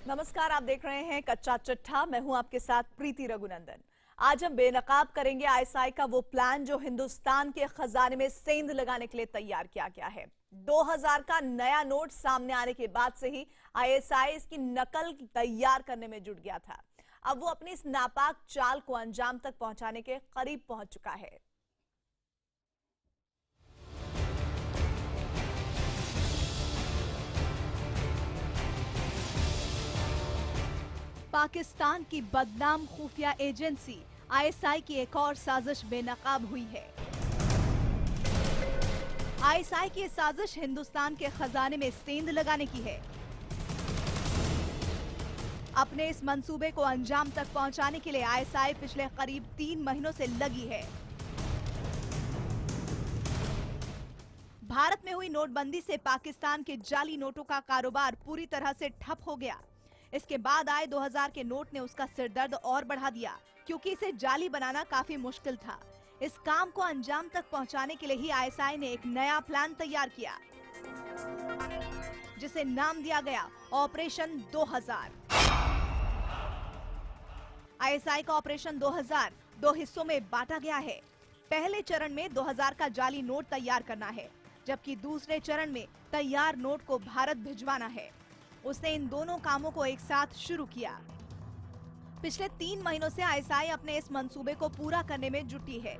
नमस्कार, आप देख रहे हैं कच्चा चिट्ठा। मैं हूं आपके साथ प्रीति रघुनंदन। आज हम बेनकाब करेंगे आईएसआई का वो प्लान जो हिंदुस्तान के खजाने में सेंध लगाने के लिए तैयार किया गया है। 2000 का नया नोट सामने आने के बाद से ही आईएसआई इसकी नकल तैयार करने में जुट गया था। अब वो अपनी इस नापाक चाल को अंजाम तक पहुंचाने के करीब पहुंच चुका है। पाकिस्तान की बदनाम खुफिया एजेंसी आईएसआई की एक और साजिश बेनकाब हुई है। आईएसआई की साजिश हिंदुस्तान के खजाने में सेंध लगाने की है। अपने इस मंसूबे को अंजाम तक पहुंचाने के लिए आईएसआई पिछले करीब 3 महीनों से लगी है। भारत में हुई नोटबंदी से पाकिस्तान के जाली नोटों का कारोबार पूरी तरह से ठप हो गया। इसके बाद आए 2000 के नोट ने उसका सिरदर्द और बढ़ा दिया, क्योंकि इसे जाली बनाना काफी मुश्किल था। इस काम को अंजाम तक पहुंचाने के लिए ही आईएसआई ने एक नया प्लान तैयार किया, जिसे नाम दिया गया ऑपरेशन 2000। आईएसआई का ऑपरेशन 2000 दो हिस्सों में बांटा गया है। पहले चरण में 2000 का जाली नोट तैयार करना है, जबकि दूसरे चरण में तैयार नोट को भारत भिजवाना है। उसने इन दोनों कामों को एक साथ शुरू किया। पिछले 3 महीनों से आईएसआई अपने इस मंसूबे को पूरा करने में जुटी है।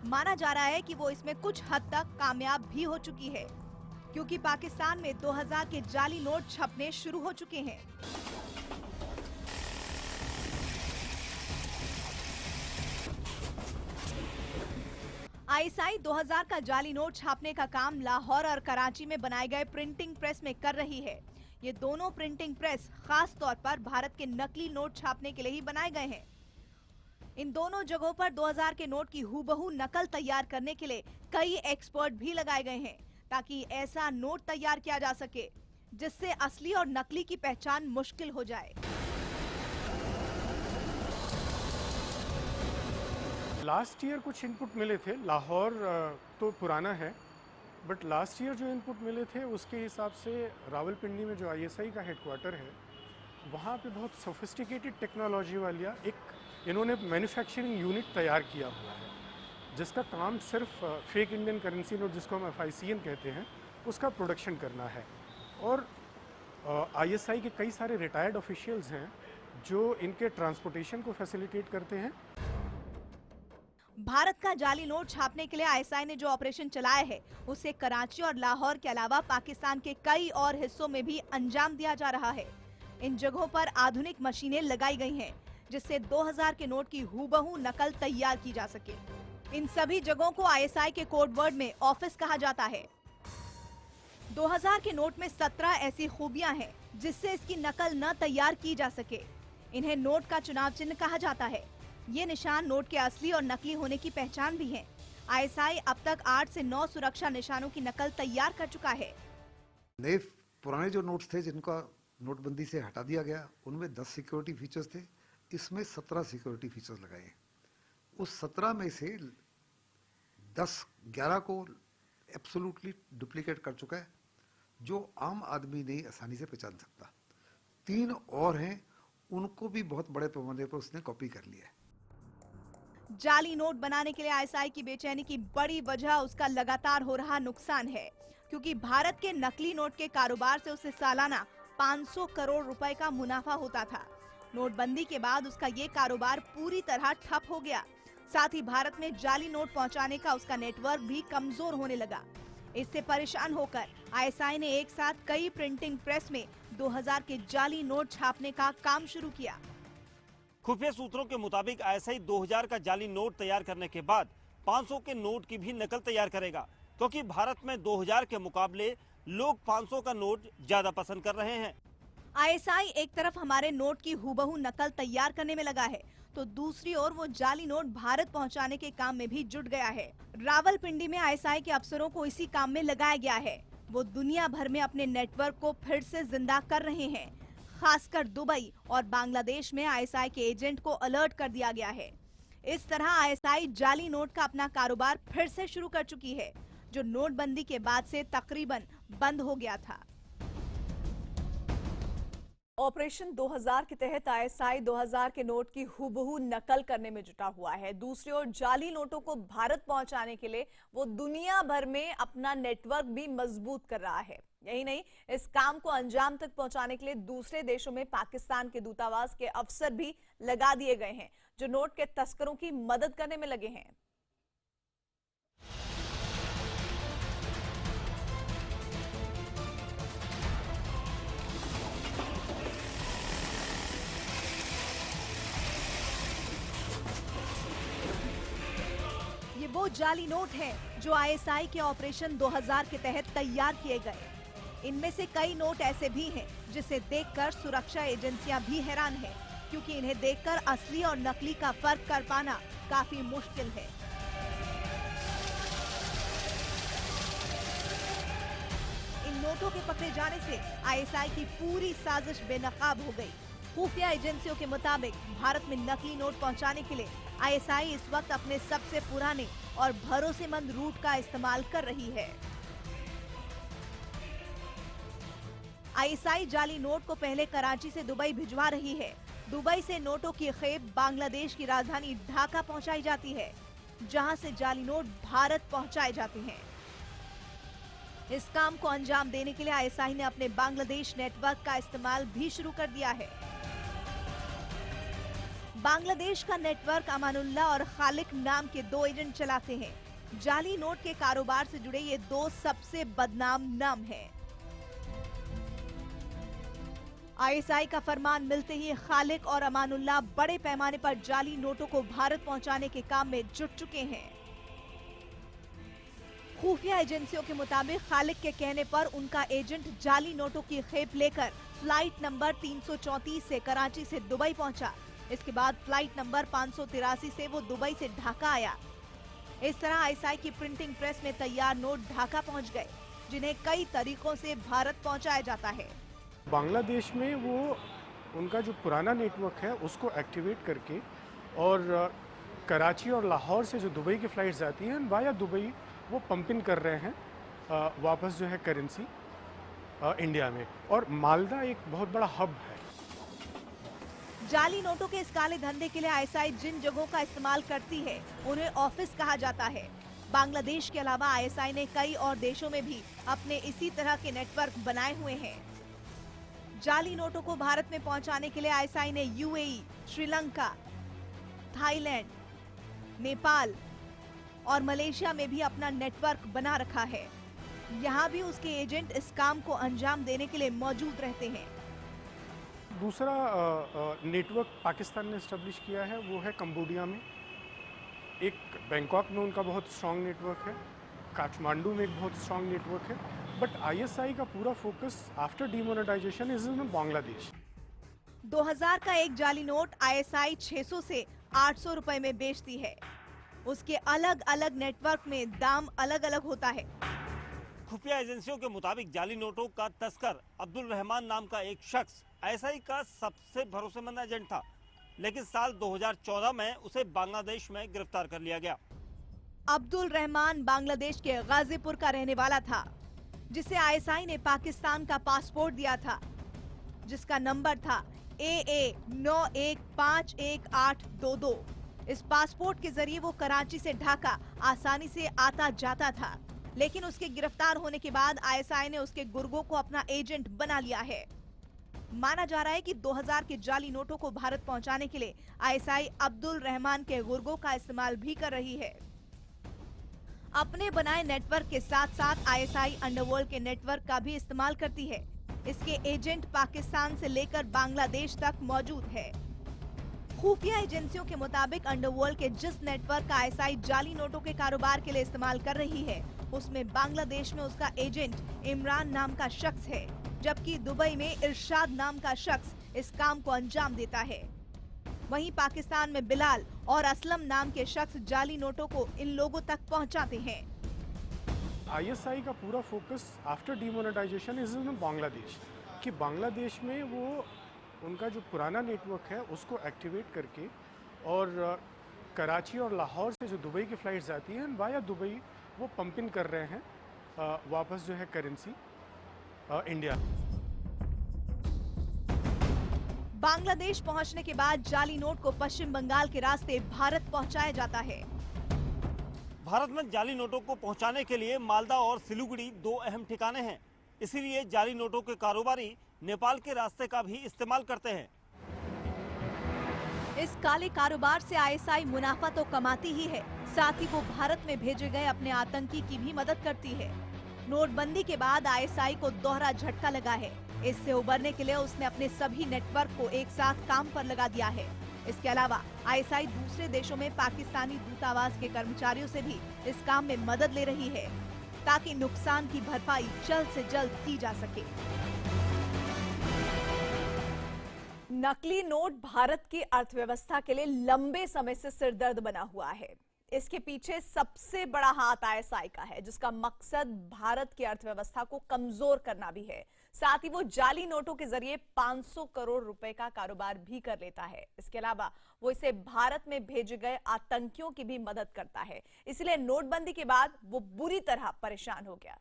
माना जा रहा है कि वो इसमें कुछ हद तक कामयाब भी हो चुकी है, क्योंकि पाकिस्तान में 2000 के जाली नोट छपने शुरू हो चुके हैं। आईएसआई 2000 का जाली नोट छापने का काम लाहौर और कराची में बनाए गए प्रिंटिंग प्रेस में कर रही है। ये दोनों प्रिंटिंग प्रेस खास तौर पर भारत के नकली नोट छापने के लिए ही बनाए गए हैं। इन दोनों जगहों पर 2000 के नोट की हूबहू नकल तैयार करने के लिए कई एक्सपर्ट भी लगाए गए हैं, ताकि ऐसा नोट तैयार किया जा सके जिससे असली और नकली की पहचान मुश्किल हो जाए। लास्ट ईयर कुछ इनपुट मिले थे। लाहौर तो पुराना है, बट लास्ट ईयर जो इनपुट मिले थे उसके हिसाब से रावलपिंडी में जो आईएसआई का हेडक्वार्टर है, वहाँ पे बहुत सोफिस्टिकेटेड टेक्नोलॉजी वाला एक इन्होंने मैन्युफैक्चरिंग यूनिट तैयार किया हुआ है, जिसका काम सिर्फ फेक इंडियन करेंसी नोट, जिसको हम FICN कहते हैं, उसका प्रोडक्शन करना है। और आईएसआई के कई सारे रिटायर्ड ऑफिशियल्स हैं जो इनके ट्रांसपोर्टेशन को फैसिलिटेट करते हैं। भारत का जाली नोट छापने के लिए आईएसआई ने जो ऑपरेशन चलाया है, उसे कराची और लाहौर के अलावा पाकिस्तान के कई और हिस्सों में भी अंजाम दिया जा रहा है। इन जगहों पर आधुनिक मशीनें लगाई गई हैं, जिससे 2000 के नोट की हूबहू नकल तैयार की जा सके। इन सभी जगहों को आईएसआई के कोड वर्ड में ऑफिस कहा जाता है। 2000 के नोट में 17 ऐसी खूबियां हैं जिससे इसकी नकल न तैयार की जा सके। इन्हें नोट का चुनाव चिन्ह कहा जाता है। ये निशान नोट के असली और नकली होने की पहचान भी है। आईएसआई अब तक 8 से 9 सुरक्षा निशानों की नकल तैयार कर चुका है। नए पुराने जो नोट्स थे जिनका नोटबंदी से हटा दिया गया, उनमें 10 सिक्योरिटी फीचर्स थे। इसमें 17 सिक्योरिटी फीचर्स लगाए हैं। उस 17 में से 11 को एब्सोल्युटली डुप्लीकेट कर चुका है, जो आम आदमी नहीं आसानी से पहचान सकता। 3 और हैं, उनको भी बहुत बड़े पैमाने पर उसने कॉपी कर लिया है। जाली नोट बनाने के लिए आईएसआई की बेचैनी की बड़ी वजह उसका लगातार हो रहा नुकसान है, क्योंकि भारत के नकली नोट के कारोबार से उसे सालाना 500 करोड़ रुपए का मुनाफा होता था। नोटबंदी के बाद उसका ये कारोबार पूरी तरह ठप हो गया। साथ ही भारत में जाली नोट पहुंचाने का उसका नेटवर्क भी कमजोर होने लगा। इससे परेशान होकर आईएसआई ने एक साथ कई प्रिंटिंग प्रेस में 2000 के जाली नोट छापने का काम शुरू किया। खुफिया सूत्रों के मुताबिक आईएसआई 2000 का जाली नोट तैयार करने के बाद 500 के नोट की भी नकल तैयार करेगा, क्योंकि भारत में 2000 के मुकाबले लोग 500 का नोट ज्यादा पसंद कर रहे हैं। आईएसआई एक तरफ हमारे नोट की हूबहू नकल तैयार करने में लगा है, तो दूसरी ओर वो जाली नोट भारत पहुंचाने के काम में भी जुट गया है। रावलपिंडी में आईएसआई के अफसरों को इसी काम में लगाया गया है। वो दुनिया भर में अपने नेटवर्क को फिर से जिंदा कर रहे हैं। खासकर दुबई और बांग्लादेश में आईएसआई के एजेंट को अलर्ट कर दिया गया है। इस तरह आईएसआई जाली नोट का अपना कारोबार फिर से शुरू कर चुकी है, जो नोटबंदी के बाद से तकरीबन बंद हो गया था। ऑपरेशन 2000 के तहत आईएसआई 2000 के नोट की हूबहू नकल करने में जुटा हुआ है। दूसरी ओर जाली नोटों को भारत पहुंचाने के लिए वो दुनिया भर में अपना नेटवर्क भी मजबूत कर रहा है। यही नहीं, इस काम को अंजाम तक पहुंचाने के लिए दूसरे देशों में पाकिस्तान के दूतावास के अफसर भी लगा दिए गए हैं, जो नोट के तस्करों की मदद करने में लगे हैं। ये वो जाली नोट हैं जो आईएसआई के ऑपरेशन 2000 के तहत तैयार किए गए। इनमें से कई नोट ऐसे भी हैं जिसे देखकर सुरक्षा एजेंसियां भी हैरान हैं, क्योंकि इन्हें देखकर असली और नकली का फर्क कर पाना काफी मुश्किल है। इन नोटों के पकड़े जाने से आईएसआई की पूरी साजिश बेनकाब हो गई। खुफिया एजेंसियों के मुताबिक भारत में नकली नोट पहुंचाने के लिए आईएसआई इस वक्त अपने सबसे पुराने और भरोसेमंद रूट का इस्तेमाल कर रही है। आईएसआई जाली नोट को पहले कराची से दुबई भिजवा रही है। दुबई से नोटों की खेप बांग्लादेश की राजधानी ढाका पहुंचाई जाती है, जहां से जाली नोट भारत पहुंचाए जाते हैं। इस काम को अंजाम देने के लिए आईएसआई ने अपने बांग्लादेश नेटवर्क का इस्तेमाल भी शुरू कर दिया है। बांग्लादेश का नेटवर्क अमानुल्लाह और खालिक नाम के दो एजेंट चलाते हैं। जाली नोट के कारोबार से जुड़े ये दो सबसे बदनाम नाम हैं। आईएसआई का फरमान मिलते ही खालिक और अमानुल्लाह बड़े पैमाने पर जाली नोटों को भारत पहुंचाने के काम में जुट चुके हैं। खुफिया एजेंसियों के मुताबिक खालिक के कहने पर उनका एजेंट जाली नोटों की खेप लेकर फ्लाइट नंबर 334 से कराची से दुबई पहुंचा। इसके बाद फ्लाइट नंबर 583 से वो दुबई से ढाका आया। इस तरह आईएसआई की प्रिंटिंग प्रेस में तैयार नोट ढाका पहुंच गए, जिन्हें कई तरीकों से भारत पहुंचाया जाता है। बांग्लादेश में वो उनका जो पुराना नेटवर्क है उसको एक्टिवेट करके और कराची और लाहौर से जो दुबई की फ्लाइट्स जाती हैं वाया दुबई वो पंपिंग कर रहे हैं वापस जो है करेंसी इंडिया में। और मालदा एक बहुत बड़ा हब है। जाली नोटों के इस काले धंधे के लिए आईएसआई जिन जगहों का इस्तेमाल करती है उन्हें ऑफिस कहा जाता है। बांग्लादेश के अलावा आईएसआई ने कई और देशों में भी अपने इसी तरह के नेटवर्क बनाए हुए हैं। जाली नोटों को भारत में पहुंचाने के लिए आईएसआई ने यूएई, श्रीलंका, थाईलैंड, नेपाल और मलेशिया में भी अपना नेटवर्क बना रखा है। यहाँ भी उसके एजेंट इस काम को अंजाम देने के लिए मौजूद रहते हैं। दूसरा नेटवर्क पाकिस्तान ने एस्टेब्लिश किया है वो है कंबोडिया में। एक बैंकॉक में उनका बहुत स्ट्रॉन्ग नेटवर्क है, काठमांडू में एक बहुत स्ट्रॉन्ग नेटवर्क है। बट आईएसआई का पूरा focus after demonetisation is in Bangladesh. 2000 का एक जाली नोट आईएसआई 600 से 800 रुपए में बेचती है। उसके अलग अलग नेटवर्क में दाम अलग अलग होता है। खुफिया एजेंसियों के मुताबिक जाली नोटों का तस्कर अब्दुल रहमान नाम का एक शख्स आईएसआई का सबसे भरोसेमंद एजेंट था, लेकिन साल 2014 में उसे बांग्लादेश में गिरफ्तार कर लिया गया। अब्दुल रहमान बांग्लादेश के गाजीपुर का रहने वाला था, जिसे आईएसआई ने पाकिस्तान का पासपोर्ट दिया था, जिसका नंबर था AA 91518222। इस पासपोर्ट के जरिए वो कराची से ढाका आसानी से आता जाता था, लेकिन उसके गिरफ्तार होने के बाद आईएसआई ने उसके गुर्गों को अपना एजेंट बना लिया है। माना जा रहा है कि 2000 के जाली नोटों को भारत पहुंचाने के लिए आईएसआई अब्दुल रहमान के गुर्गों का इस्तेमाल भी कर रही है। अपने बनाए नेटवर्क के साथ साथ आईएसआई अंडरवर्ल्ड के नेटवर्क का भी इस्तेमाल करती है। इसके एजेंट पाकिस्तान से लेकर बांग्लादेश तक मौजूद है। खुफिया एजेंसियों के मुताबिक अंडरवर्ल्ड के जिस नेटवर्क का आईएसआई जाली नोटों के कारोबार के लिए इस्तेमाल कर रही है, उसमें बांग्लादेश में उसका एजेंट इमरान नाम का शख्स है, जबकि दुबई में इरशाद नाम का शख्स इस काम को अंजाम देता है। वहीं पाकिस्तान में बिलाल और असलम नाम के शख्स जाली नोटों को इन लोगों तक पहुंचाते हैं। आईएसआई का पूरा focus after demonetisation is in Bangladesh, कि बांग्लादेश में वो उनका जो पुराना नेटवर्क है उसको एक्टिवेट करके और कराची और लाहौर से जो दुबई की फ्लाइट्स जाती हैं वाया दुबई वो पंपिंग कर रहे हैं वापस जो है करेंसी इंडिया। बांग्लादेश पहुंचने के बाद जाली नोट को पश्चिम बंगाल के रास्ते भारत पहुंचाया जाता है। भारत में जाली नोटों को पहुंचाने के लिए मालदा और सिलीगुड़ी दो अहम ठिकाने हैं। इसीलिए जाली नोटों के कारोबारी नेपाल के रास्ते का भी इस्तेमाल करते हैं। इस काले कारोबार से आईएसआई मुनाफा तो कमाती ही है, साथ ही वो भारत में भेजे गए अपने आतंकी की भी मदद करती है। नोटबंदी के बाद आईएसआई को दोहरा झटका लगा है। इससे उबरने के लिए उसने अपने सभी नेटवर्क को एक साथ काम पर लगा दिया है। इसके अलावा आईएसआई दूसरे देशों में पाकिस्तानी दूतावास के कर्मचारियों से भी इस काम में मदद ले रही है, ताकि नुकसान की भरपाई जल्द से जल्द की जा सके। नकली नोट भारत की अर्थव्यवस्था के लिए लंबे समय से सिरदर्द बना हुआ है। इसके पीछे सबसे बड़ा हाथ आईएसआई का है, जिसका मकसद भारत की अर्थव्यवस्था को कमजोर करना भी है। साथ ही वो जाली नोटों के जरिए 500 करोड़ रुपए का कारोबार भी कर लेता है। इसके अलावा वो इसे भारत में भेजे गए आतंकियों की भी मदद करता है। इसलिए नोटबंदी के बाद वो बुरी तरह परेशान हो गया।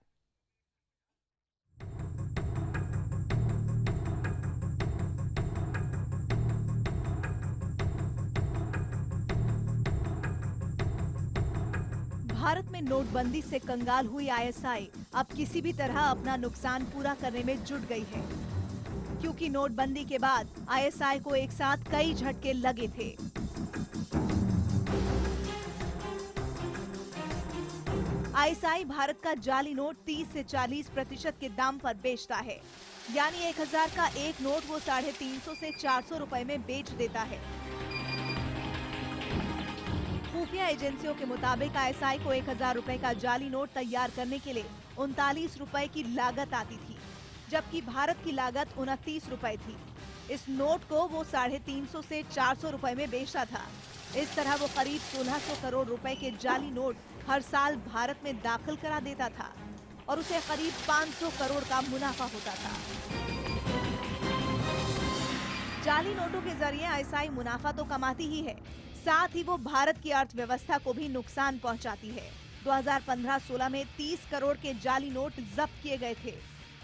भारत में नोटबंदी से कंगाल हुई आईएसआई अब किसी भी तरह अपना नुकसान पूरा करने में जुट गई है, क्योंकि नोटबंदी के बाद आईएसआई को एक साथ कई झटके लगे थे। आईएसआई भारत का जाली नोट 30 से 40% के दाम पर बेचता है, यानी 1000 का एक नोट वो 350 से 400 रुपए में बेच देता है। खुफिया एजेंसियों के मुताबिक आईएसआई को 1000 रुपए का जाली नोट तैयार करने के लिए 39 रुपए की लागत आती थी, जबकि भारत की लागत 29 रुपए थी। इस नोट को वो 350 से 400 रुपए में बेचता था। इस तरह वो करीब 1600 करोड़ रुपए के जाली नोट हर साल भारत में दाखिल करा देता था और उसे करीब 500 करोड़ का मुनाफा होता था। जाली नोटों के जरिए आईएसआई मुनाफा तो कमाती ही है, साथ ही वो भारत की अर्थव्यवस्था को भी नुकसान पहुंचाती है। 2015-16 में 30 करोड़ के जाली नोट जब्त किए गए थे।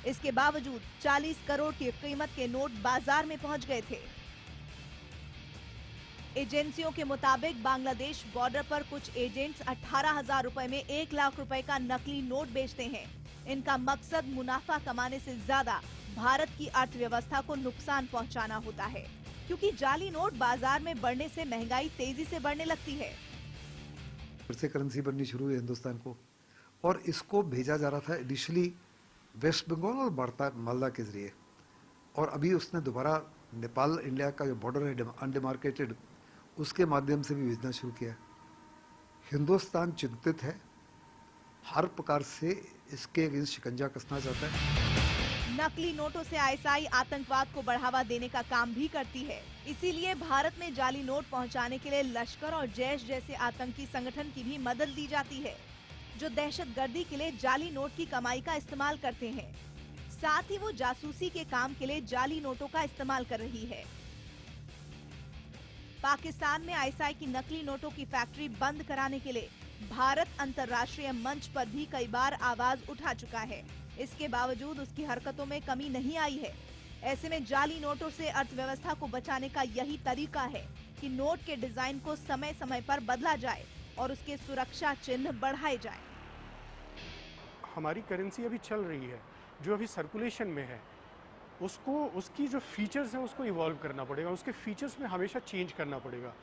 इसके बावजूद 40 करोड़ की कीमत के नोट बाजार में पहुंच गए थे। एजेंसियों के मुताबिक बांग्लादेश बॉर्डर पर कुछ एजेंट्स 18,000 रुपए में 1 लाख रुपए का नकली नोट बेचते हैं। इनका मकसद मुनाफा कमाने से ज्यादा भारत की अर्थव्यवस्था को नुकसान पहुंचाना होता है, क्योंकि जाली नोट बाजार में बढ़ने से महंगाई तेजी से बढ़ने लगती है। फिर से करेंसी बननी शुरू हुई हिंदुस्तान को, और इसको भेजा जा रहा था इनिशियली वेस्ट बंगाल और मालदा के जरिए, और अभी उसने दोबारा नेपाल इंडिया का जो बॉर्डर है अनडिमार्केटेड, उसके माध्यम से भी भेजना शुरू किया। हिंदुस्तान चिंतित है, हर प्रकार से इसके अगेंस्ट शिकंजा कसना चाहता है। नकली नोटों से आईएसआई आतंकवाद को बढ़ावा देने का काम भी करती है। इसीलिए भारत में जाली नोट पहुंचाने के लिए लश्कर और जैश जैसे आतंकी संगठन की भी मदद ली जाती है, जो दहशतगर्दी के लिए जाली नोट की कमाई का इस्तेमाल करते हैं। साथ ही वो जासूसी के काम के लिए जाली नोटों का इस्तेमाल कर रही है। पाकिस्तान में आईएसआई की नकली नोटों की फैक्ट्री बंद कराने के लिए भारत अंतर्राष्ट्रीय मंच पर भी कई बार आवाज उठा चुका है। इसके बावजूद उसकी हरकतों में कमी नहीं आई है। ऐसे में जाली नोटों से अर्थव्यवस्था को बचाने का यही तरीका है कि नोट के डिजाइन को समय समय पर बदला जाए और उसके सुरक्षा चिन्ह बढ़ाए जाए। हमारी करेंसी अभी चल रही है, जो अभी सर्कुलेशन में है, उसको उसकी जो फीचर्स हैं उसको इवॉल्व करना पड़ेगा, उसके फीचर्स में हमेशा चेंज करना पड़ेगा।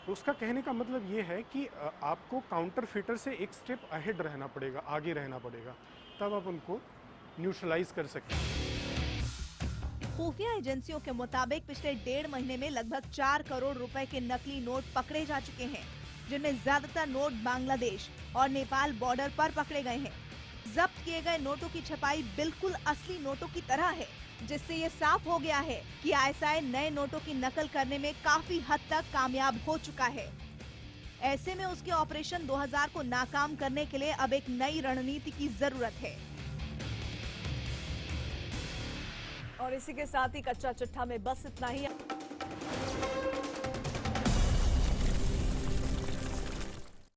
उसका कहने का मतलब ये है कि आपको काउंटर फिटर से एक स्टेप अहेड रहना पड़ेगा, आगे रहना पड़ेगा, तब आप उनको न्यूट्रलाइज कर सकते हैं। खुफिया एजेंसियों के मुताबिक पिछले 1.5 महीने में लगभग 4 करोड़ रुपए के नकली नोट पकड़े जा चुके हैं, जिनमें ज्यादातर नोट बांग्लादेश और नेपाल बॉर्डर पर पकड़े गए हैं। जब्त किए गए नोटों की छपाई बिल्कुल असली नोटों की तरह है, जिससे ये साफ हो गया है कि आईएसआई नए नोटों की नकल करने में काफी हद तक कामयाब हो चुका है। ऐसे में उसके ऑपरेशन 2000 को नाकाम करने के लिए अब एक नई रणनीति की जरूरत है। और इसी के साथ ही कच्चा चिट्ठा में बस इतना ही।